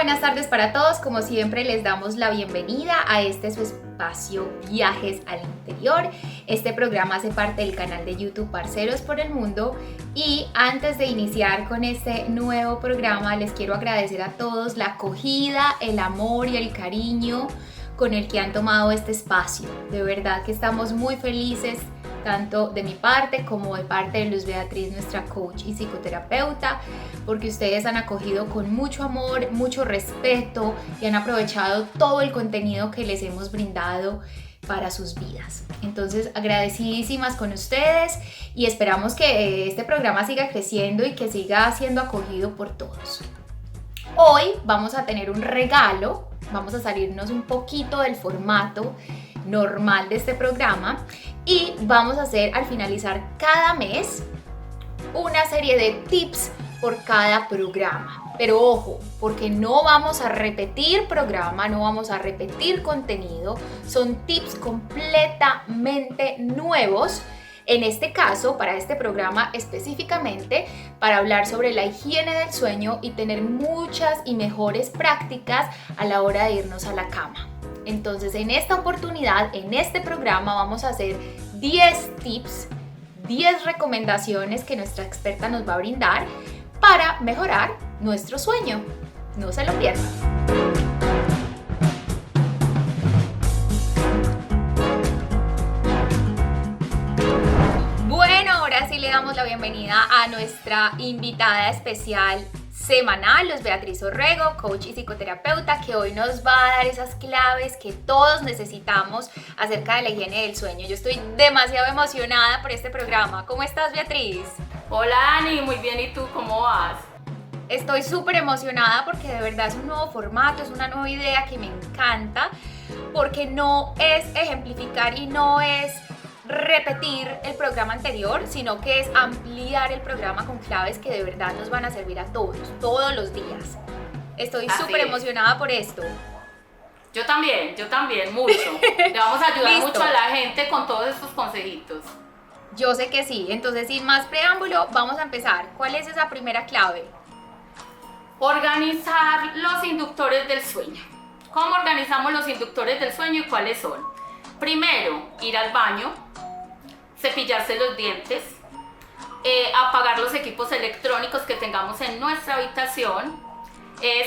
buenas tardes para todos. Como siempre les damos la bienvenida a este su espacio Viajes al Interior. Este programa hace parte del canal de YouTube Parceros por el Mundo y antes de iniciar con este nuevo programa les quiero agradecer a todos la acogida, el amor y el cariño con el que han tomado este espacio. De verdad que estamos muy felices, tanto de mi parte como de parte de Luz Beatriz, nuestra coach y psicoterapeuta, porque ustedes han acogido con mucho amor, mucho respeto y han aprovechado todo el contenido que les hemos brindado para sus vidas. Entonces, agradecidísimas con ustedes y esperamos que este programa siga creciendo y que siga siendo acogido por todos. Hoy vamos a tener un regalo, vamos a salirnos un poquito del formato normal de este programa y vamos a hacer al finalizar cada mes una serie de tips por cada programa. Pero ojo, porque no vamos a repetir programa, no vamos a repetir contenido, son tips completamente nuevos. En este caso, para este programa específicamente, para hablar sobre la higiene del sueño y tener muchas y mejores prácticas a la hora de irnos a la cama. Entonces, en esta oportunidad, en este programa, vamos a hacer 10 tips, 10 recomendaciones que nuestra experta nos va a brindar para mejorar nuestro sueño. No se lo pierdan. Bueno, ahora sí le damos la bienvenida a nuestra invitada especial semanal, Luz Beatriz Orrego, coach y psicoterapeuta, que hoy nos va a dar esas claves que todos necesitamos acerca de la higiene del sueño. Yo estoy demasiado emocionada por este programa. ¿Cómo estás, Beatriz? Hola, Ani, muy bien. ¿Y tú cómo vas? Estoy súper emocionada porque de verdad es un nuevo formato, es una nueva idea que me encanta, porque no es ejemplificar y no es repetir el programa anterior, sino que es ampliar el programa con claves que de verdad nos van a servir a todos los días. Estoy súper emocionada por esto. Yo también, mucho. Le vamos a ayudar Listo. mucho a la gente con todos estos consejitos. Yo sé que sí, entonces sin más preámbulo, vamos a empezar. ¿Cuál es esa primera clave? Organizar los inductores del sueño. ¿Cómo organizamos los inductores del sueño y cuáles son? Primero, ir al baño, cepillarse los dientes, apagar los equipos electrónicos que tengamos en nuestra habitación.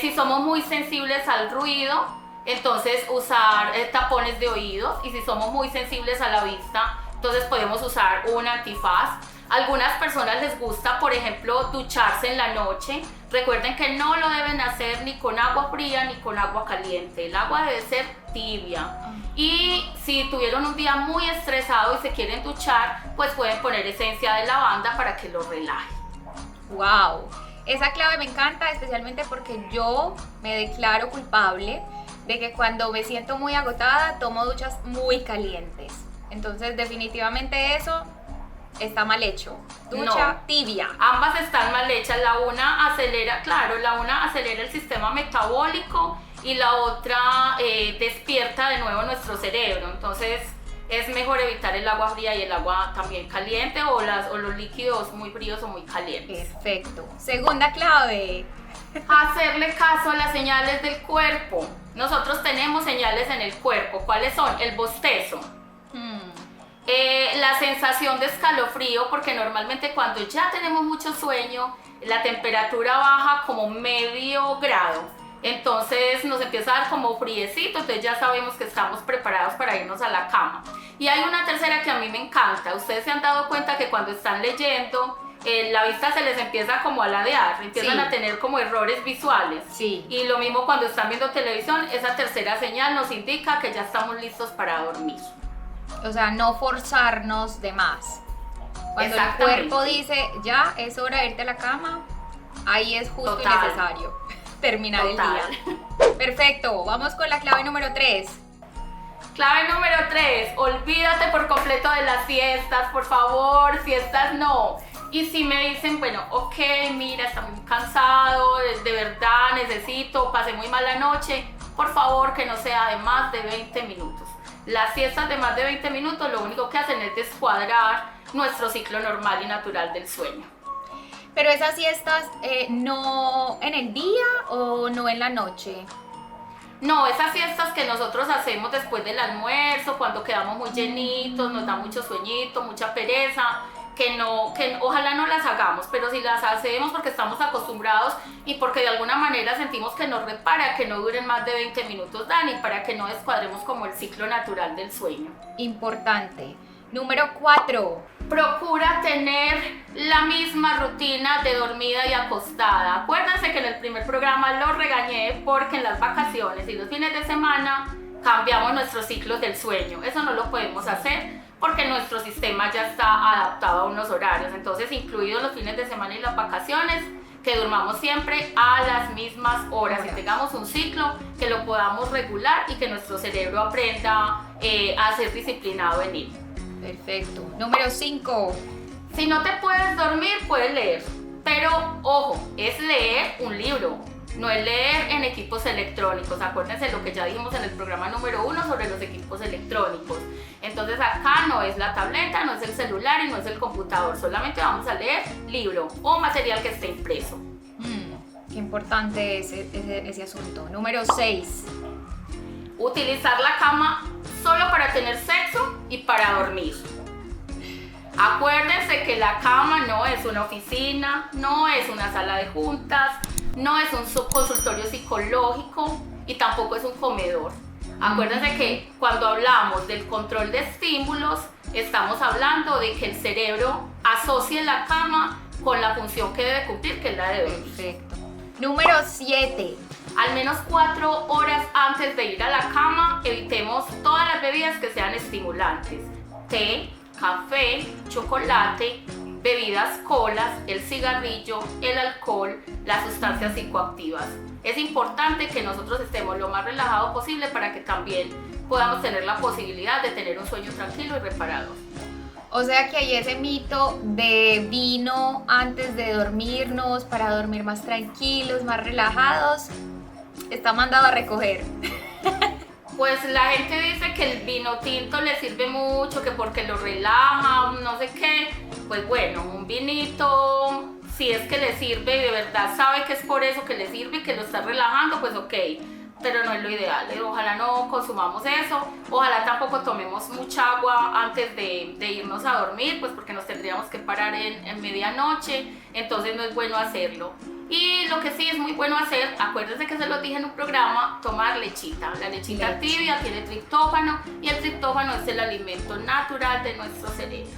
Si somos muy sensibles al ruido, entonces usar tapones de oídos, y si somos muy sensibles a la vista, entonces podemos usar un antifaz. Algunas personas les gusta, por ejemplo, ducharse en la noche. Recuerden que no lo deben hacer ni con agua fría ni con agua caliente. El agua debe ser tibia. Y si tuvieron un día muy estresado y se quieren duchar, pues pueden poner esencia de lavanda para que lo relaje. ¡Wow! Esa clave me encanta, especialmente porque yo me declaro culpable de que cuando me siento muy agotada tomo duchas muy calientes. Entonces, definitivamente eso está mal hecho. Ducha tibia. Ambas están mal hechas. La una acelera el sistema metabólico y la otra despierta de nuevo nuestro cerebro. Entonces es mejor evitar el agua fría y el agua también caliente o los líquidos muy fríos o muy calientes. Perfecto. Segunda clave. Hacerle caso a las señales del cuerpo. Nosotros tenemos señales en el cuerpo. ¿Cuáles son? El bostezo. La sensación de escalofrío, porque normalmente cuando ya tenemos mucho sueño, la temperatura baja como medio grado, entonces nos empieza a dar como friecito, entonces ya sabemos que estamos preparados para irnos a la cama. Y hay una tercera que a mí me encanta. Ustedes se han dado cuenta que cuando están leyendo, la vista se les empieza como a ladear, empiezan a tener como errores visuales. Sí. Y lo mismo cuando están viendo televisión, esa tercera señal nos indica que ya estamos listos para dormir. O sea, no forzarnos de más. Cuando el cuerpo dice, ya es hora de irte a la cama, ahí es justo y necesario terminar el día. Perfecto, vamos con la clave número 3. Clave número 3, olvídate por completo de las siestas, por favor, siestas no. Y si me dicen, bueno, ok, mira, está muy cansado, de verdad necesito, pasé muy mal la noche, por favor que no sea de más de 20 minutos. Las siestas de más de 20 minutos lo único que hacen es descuadrar nuestro ciclo normal y natural del sueño. Pero esas siestas, ¿no en el día o no en la noche? No, esas siestas que nosotros hacemos después del almuerzo, cuando quedamos muy llenitos, nos da mucho sueñito, mucha pereza, que ojalá no las hagamos, pero si las hacemos porque estamos acostumbrados y porque de alguna manera sentimos que nos repara, que no duren más de 20 minutos, Dani, para que no descuadremos como el ciclo natural del sueño. Importante. Número 4. Procura tener la misma rutina de dormida y acostada. Acuérdense que en el primer programa lo regañé porque en las vacaciones y los fines de semana cambiamos nuestros ciclos del sueño. Eso no lo podemos hacer porque nuestro sistema ya está adaptado a unos horarios. Entonces, incluidos los fines de semana y las vacaciones, que durmamos siempre a las mismas horas y tengamos un ciclo que lo podamos regular y que nuestro cerebro aprenda a ser disciplinado en él. Perfecto. Número 5. Si no te puedes dormir, puedes leer. Pero, ojo, es leer un libro, no es leer en equipos electrónicos. Acuérdense lo que ya dijimos en el programa número 1 sobre los equipos electrónicos. Entonces acá no es la tableta, no es el celular y no es el computador. Solamente vamos a leer libro o material que esté impreso. Qué importante es ese asunto. Número 6. Utilizar la cama solo para tener sexo y para dormir. Acuérdense que la cama no es una oficina, no es una sala de juntas, no es un consultorio psicológico y tampoco es un comedor. Acuérdense que cuando hablamos del control de estímulos, estamos hablando de que el cerebro asocie la cama con la función que debe cumplir, que es la de dormir. Perfecto. Número 7. Al menos 4 horas antes de ir a la cama, evitemos todas las bebidas que sean estimulantes. Té, café, chocolate, bebidas colas, el cigarrillo, el alcohol, las sustancias psicoactivas. Es importante que nosotros estemos lo más relajados posible para que también podamos tener la posibilidad de tener un sueño tranquilo y reparado. O sea que hay ese mito de vino antes de dormirnos para dormir más tranquilos, más relajados. Está mandado a recoger. Pues la gente dice que el vino tinto le sirve mucho, que porque lo relaja, no sé qué. Pues bueno, un vinito, si es que le sirve y de verdad sabe que es por eso que le sirve y que lo está relajando, pues ok. Pero no es lo ideal, ojalá no consumamos eso, ojalá tampoco tomemos mucha agua antes de irnos a dormir, pues porque nos tendríamos que parar en medianoche, entonces no es bueno hacerlo. Y lo que sí es muy bueno hacer, acuérdense que se lo dije en un programa, tomar lechita. La lechita tibia tiene triptófano y el triptófano es el alimento natural de nuestro cerebro.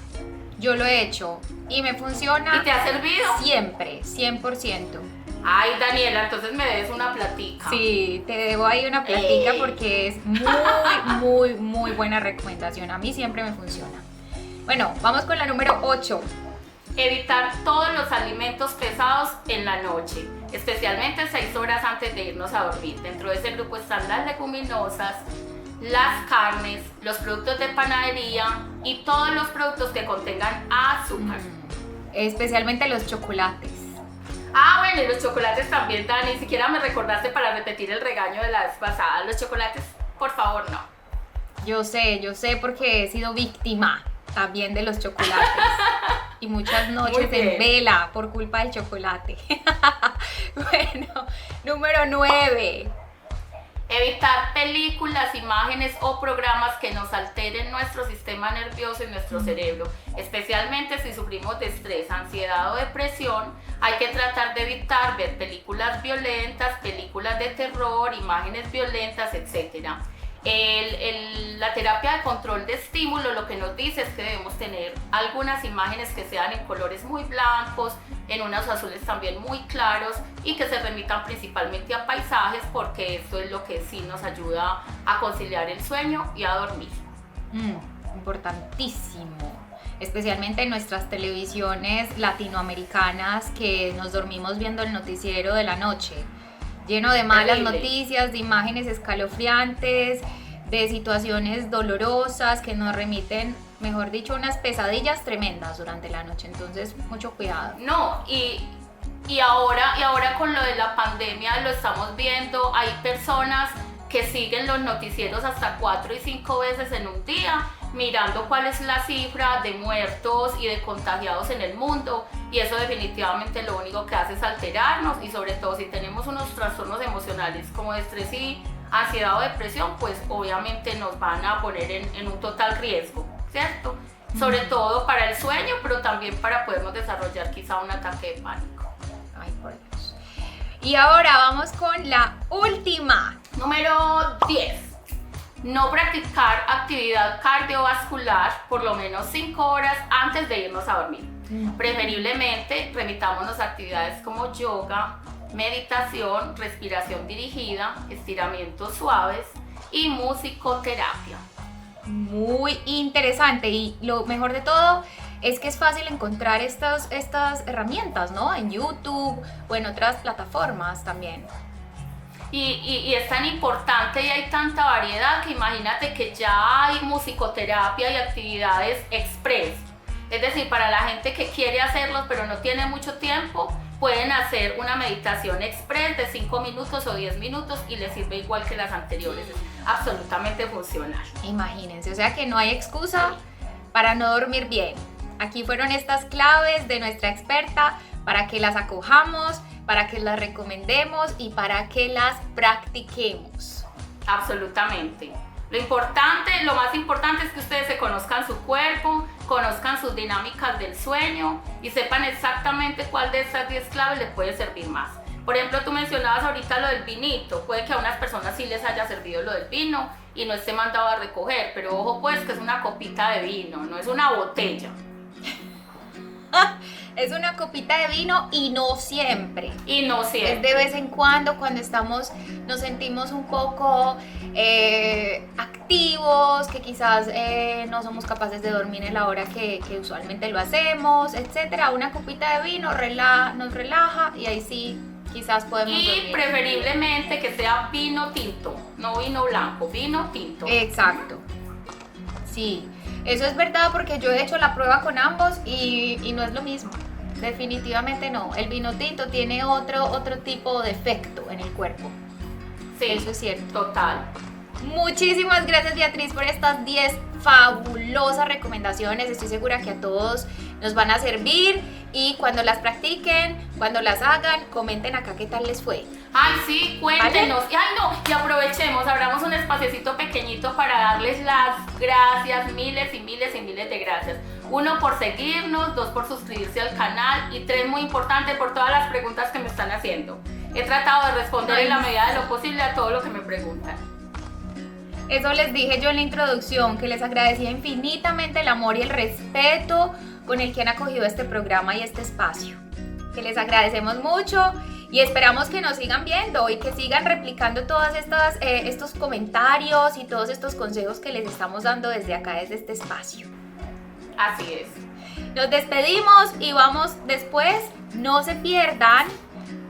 Yo lo he hecho y me funciona. ¿Y te ha servido? Siempre, 100%. Ay, Daniela, entonces me debes una platica. Sí, te debo ahí una platica porque es muy buena recomendación. A mí siempre me funciona. Bueno, vamos con la número 8. Evitar todos los alimentos pesados en la noche, especialmente 6 horas antes de irnos a dormir. Dentro de ese grupo están las leguminosas, las carnes, los productos de panadería y todos los productos que contengan azúcar. Especialmente los chocolates. Ah, bueno, y los chocolates también, Dani. Ni siquiera me recordaste para repetir el regaño de la vez pasada. Los chocolates, por favor, no. Yo sé porque he sido víctima también de los chocolates. Y muchas noches en vela por culpa del chocolate. Bueno, número 9. Evitar películas, imágenes o programas que nos alteren nuestro sistema nervioso y nuestro cerebro, especialmente si sufrimos de estrés, ansiedad o depresión. Hay que tratar de evitar ver películas violentas, películas de terror, imágenes violentas, etc. La terapia de control de estímulo lo que nos dice es que debemos tener algunas imágenes que sean en colores muy blancos, en unos azules también muy claros y que se remitan principalmente a paisajes, porque esto es lo que sí nos ayuda a conciliar el sueño y a dormir. Importantísimo, especialmente en nuestras televisiones latinoamericanas, que nos dormimos viendo el noticiero de la noche, lleno de malas noticias, de imágenes escalofriantes, de situaciones dolorosas que nos remiten, mejor dicho, unas pesadillas tremendas durante la noche. Entonces, mucho cuidado. No, y ahora con lo de la pandemia lo estamos viendo, hay personas que siguen los noticieros hasta 4 y 5 veces en un día mirando cuál es la cifra de muertos y de contagiados en el mundo, y eso definitivamente lo único que hace es alterarnos, y sobre todo si tenemos unos trastornos emocionales como estrés y ansiedad o depresión, pues obviamente nos van a poner en un total riesgo, ¿cierto? Sobre todo para el sueño, pero también para podernos desarrollar quizá un ataque de pánico. Ay, por Dios. Y ahora vamos con la última. Número 10. No practicar actividad cardiovascular por lo menos 5 horas antes de irnos a dormir. Preferiblemente remitámonos a actividades como yoga, meditación, respiración dirigida, estiramientos suaves y musicoterapia. Muy interesante, y lo mejor de todo es que es fácil encontrar estas herramientas, ¿no? En YouTube o en otras plataformas también. Y es tan importante y hay tanta variedad que imagínate que ya hay musicoterapia y actividades express. Es decir, para la gente que quiere hacerlos pero no tiene mucho tiempo, pueden hacer una meditación express de 5 minutos o 10 minutos y les sirve igual que las anteriores. Es absolutamente funcional. Imagínense, o sea que no hay excusa para no dormir bien. Aquí fueron estas claves de nuestra experta para que las acojamos, para que las recomendemos y para que las practiquemos. Absolutamente. Lo más importante es que ustedes se conozcan su cuerpo, conozcan sus dinámicas del sueño y sepan exactamente cuál de estas 10 claves les puede servir más. Por ejemplo, tú mencionabas ahorita lo del vinito. Puede que a unas personas sí les haya servido lo del vino y no esté mandado a recoger, pero ojo pues que es una copita de vino, no es una botella. Es una copita de vino y no siempre. Y no siempre. Es de vez en cuando nos sentimos un poco activos, que quizás no somos capaces de dormir en la hora que usualmente lo hacemos, etcétera. Una copita de vino nos relaja y ahí sí quizás podemos dormir. Y preferiblemente que sea vino tinto, no vino blanco, vino tinto. Exacto. Sí, eso es verdad porque yo he hecho la prueba con ambos y no es lo mismo. Definitivamente no. El vino tinto tiene otro tipo de efecto en el cuerpo. Sí, eso es cierto. Total. Muchísimas gracias, Beatriz, por estas 10 fabulosas recomendaciones. Estoy segura que a todos nos van a servir y cuando las practiquen, cuando las hagan, comenten acá qué tal les fue. Ay, sí, cuéntenos. ¿Vale? Ay, no, y aprovechemos, abramos un espaciecito pequeñito para darles las gracias, miles y miles y miles de gracias. 1 por seguirnos, 2 por suscribirse al canal y 3, muy importante, por todas las preguntas que me están haciendo. He tratado de responder en la medida de lo posible a todo lo que me preguntan. Eso les dije yo en la introducción, que les agradecía infinitamente el amor y el respeto con el que han acogido este programa y este espacio. Que les agradecemos mucho y esperamos que nos sigan viendo y que sigan replicando todas estos comentarios y todos estos consejos que les estamos dando desde acá, desde este espacio. Así es. Nos despedimos y vamos después, no se pierdan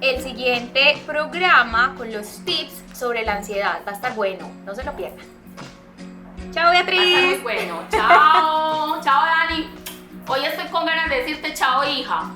el siguiente programa con los tips sobre la ansiedad. Va a estar bueno, no se lo pierdan. Chao, Beatriz. Va a estar muy bueno. Chao, chao, Dani. Hoy estoy con ganas de decirte chao, hija.